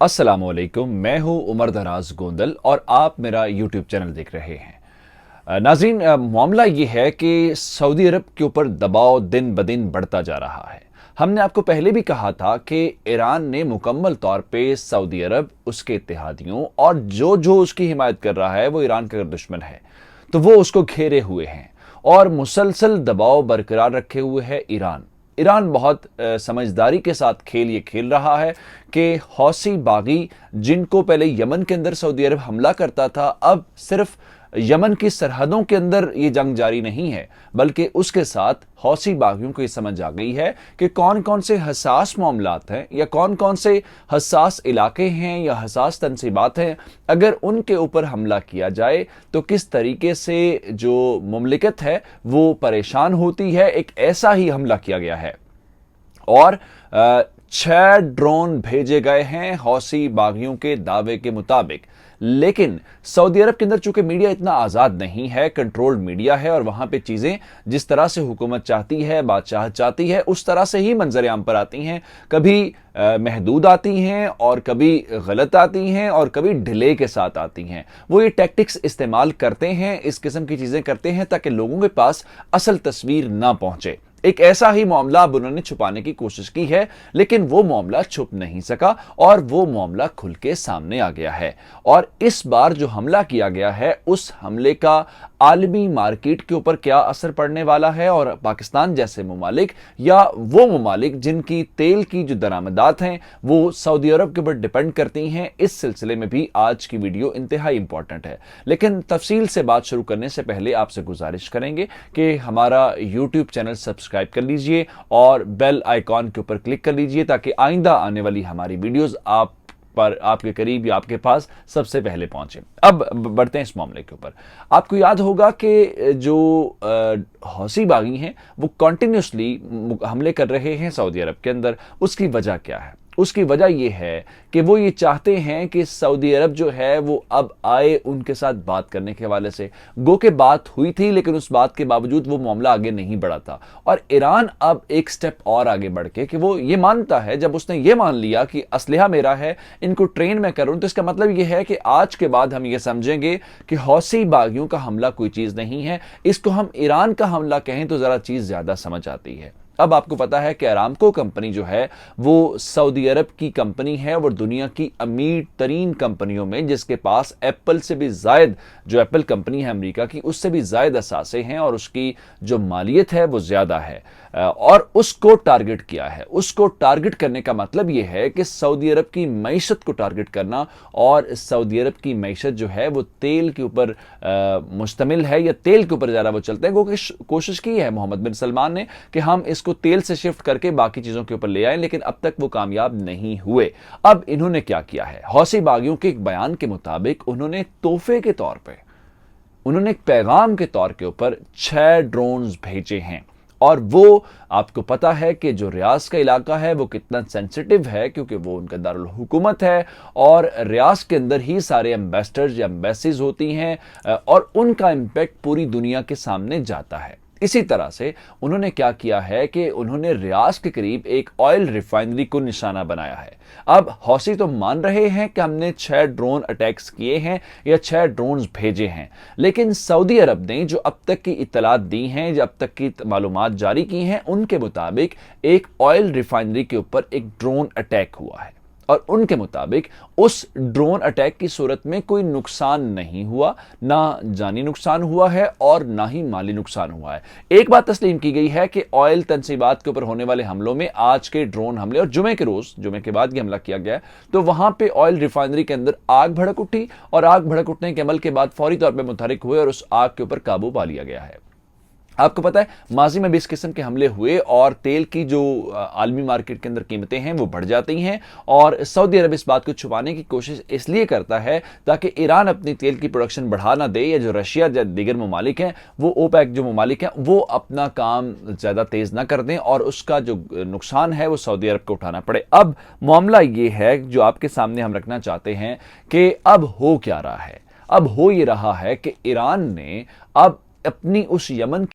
अस्सलामुअलैकुम, मैं हूं उमर दराज गोंदल और आप मेरा यूट्यूब चैनल देख रहे हैं। नाज़रीन, मामला ये है कि सऊदी अरब के ऊपर दबाव दिन ब दिन बढ़ता जा रहा है। हमने आपको पहले भी कहा था कि ईरान ने मुकम्मल तौर पे सऊदी अरब, उसके इत्तेहादियों और जो जो उसकी हिमायत कर रहा है वो ईरान का दुश्मन है, तो वो उसको घेरे हुए हैं और मुसलसल दबाव बरकरार रखे हुए है ईरान। ईरान बहुत समझदारी के साथ खेल ये खेल रहा है कि हौसी बागी, जिनको पहले यमन के अंदर सऊदी अरब हमला करता था, अब सिर्फ यमन की सरहदों के अंदर ये जंग जारी नहीं है, बल्कि उसके साथ हौसी बागियों को ये समझ आ गई है कि कौन कौन से हसास मामलात हैं या कौन कौन से हसास इलाके हैं या हसास तनसीबात हैं, अगर उनके ऊपर हमला किया जाए तो किस तरीके से जो मुमलिकत है वो परेशान होती है। एक ऐसा ही हमला किया गया है और 6 ड्रोन भेजे गए हैं हौसी बागियों के दावे के मुताबिक। लेकिन सऊदी अरब के अंदर चूंकि मीडिया इतना आज़ाद नहीं है, कंट्रोल्ड मीडिया है और वहां पे चीज़ें जिस तरह से हुकूमत चाहती है, बादशाह चाहती है, उस तरह से ही मंजर आम पर आती हैं। कभी महदूद आती हैं और कभी गलत आती हैं और कभी डिले के साथ आती हैं। वो ये टैक्टिक्स इस्तेमाल करते हैं, इस किस्म की चीज़ें करते हैं ताकि लोगों के पास असल तस्वीर ना पहुंचे। एक ऐसा ही मामला अब उन्होंने छुपाने की कोशिश की है, लेकिन वो मामला छुप नहीं सका और वो मामला खुल के सामने आ गया है। और इस बार जो हमला किया गया है, उस हमले का आलमी मार्केट के ऊपर क्या असर पड़ने वाला है और पाकिस्तान जैसे ममालिक या वो ममालिक जिनकी तेल की जो दरामदात हैं वो सऊदी अरब के ऊपर डिपेंड करती हैं, इस सिलसिले में भी आज की वीडियो इंतहाई इंपॉर्टेंट है। लेकिन तफसील से बात शुरू करने से पहले आपसे गुजारिश करेंगे कि हमारा यूट्यूब चैनल सब्सक्राइब कर लीजिए और बेल आइकॉन के ऊपर क्लिक कर लीजिए ताकि आइंदा आने वाली हमारी वीडियोस आप पर आपके करीब या आपके पास सबसे पहले पहुंचे। अब बढ़ते हैं इस मामले के ऊपर। आपको याद होगा कि जो हौसी बागी हैं वो कंटिन्यूसली हमले कर रहे हैं सऊदी अरब के अंदर। उसकी वजह क्या है? उसकी वजह यह है कि वो ये चाहते हैं कि सऊदी अरब जो है वो अब आए उनके साथ बात करने के हवाले से। गो के बात हुई थी, लेकिन उस बात के बावजूद वो मामला आगे नहीं बढ़ा था। और ईरान अब एक स्टेप और आगे बढ़ के कि वो ये मानता है, जब उसने ये मान लिया कि असलहा मेरा है, इनको ट्रेन में करूं, तो इसका मतलब ये है कि आज के बाद हम ये समझेंगे कि हौसी बागियों का हमला कोई चीज नहीं है, इसको हम ईरान का हमला कहें तो जरा चीज ज्यादा समझ आती है। अब आपको पता है कि अरामको कंपनी जो है वो सऊदी अरब की कंपनी है और दुनिया की अमीर तरीन कंपनियों में, जिसके पास एप्पल से भी जायद, जो एप्पल कंपनी है अमेरिका की, उससे भी जायद असासे हैं और उसकी जो मालियत है वो ज्यादा है। और उसको टारगेट किया है। उसको टारगेट करने का मतलब यह है कि सऊदी अरब की मईशत को टारगेट करना, और सऊदी अरब की मईशत जो है वो तेल के ऊपर मुश्तमिल है या तेल के ऊपर ज़्यादा वो चलते हैं। क्योंकि कोशिश की है मोहम्मद बिन सलमान ने कि हम इसको तेल से शिफ्ट करके बाकी चीज़ों के ऊपर ले आए, लेकिन अब तक वो कामयाब नहीं हुए। अब इन्होंने क्या किया है? हौसी बागियों के एक बयान के मुताबिक उन्होंने तोहफे के तौर पर, उन्होंने एक पैगाम के तौर के ऊपर 6 ड्रोन्स भेजे हैं। और वो आपको पता है कि जो रियाज का इलाका है वो कितना सेंसिटिव है, क्योंकि वो उनका दारुल हुकूमत है और रियाज के अंदर ही सारे एम्बेसडर्स या एम्बेसीज होती हैं और उनका इम्पैक्ट पूरी दुनिया के सामने जाता है। इसी तरह से उन्होंने क्या किया है कि उन्होंने रियाज के करीब एक ऑयल रिफाइनरी को निशाना बनाया है। अब हौसी तो मान रहे हैं कि हमने 6 ड्रोन अटैक्स किए हैं या 6 ड्रोन्स भेजे हैं, लेकिन सऊदी अरब ने जो अब तक की इत्तलात दी हैं, जो अब तक की मालूमात जारी की हैं, उनके मुताबिक एक ऑयल रिफाइनरी के ऊपर एक ड्रोन अटैक हुआ है और उनके मुताबिक उस ड्रोन अटैक की सूरत में कोई नुकसान नहीं हुआ, ना जानी नुकसान हुआ है और ना ही माली नुकसान हुआ है। एक बात तस्लीम की गई है कि ऑयल तनसीबात के ऊपर होने वाले हमलों में आज के ड्रोन हमले और जुमे के रोज, जुमे के बाद ये हमला किया गया, तो वहां पे ऑयल रिफाइनरी के अंदर आग भड़क उठी और आग भड़क उठने के अमल के बाद फौरी तौर पर मुतहरिक हुए और उस आग के ऊपर काबू पा लिया गया है। आपको पता है माजी में भी इस किस्म के हमले हुए और तेल की जो आलमी मार्केट के अंदर कीमतें हैं वो बढ़ जाती हैं, और सऊदी अरब इस बात को छुपाने की कोशिश इसलिए करता है ताकि ईरान अपनी तेल की प्रोडक्शन बढ़ा ना दे, या जो रशिया या दीगर ममालिक हैं, वो ओपेक जो ममालिक हैं, वो अपना काम ज़्यादा तेज़ ना कर दें और उसका जो नुकसान है वो सऊदी अरब को उठाना पड़े। अब मामला ये है जो आपके सामने हम रखना चाहते हैं कि अब हो क्या रहा है। अब हो ये रहा है कि ईरान ने अब अपनी उस यमन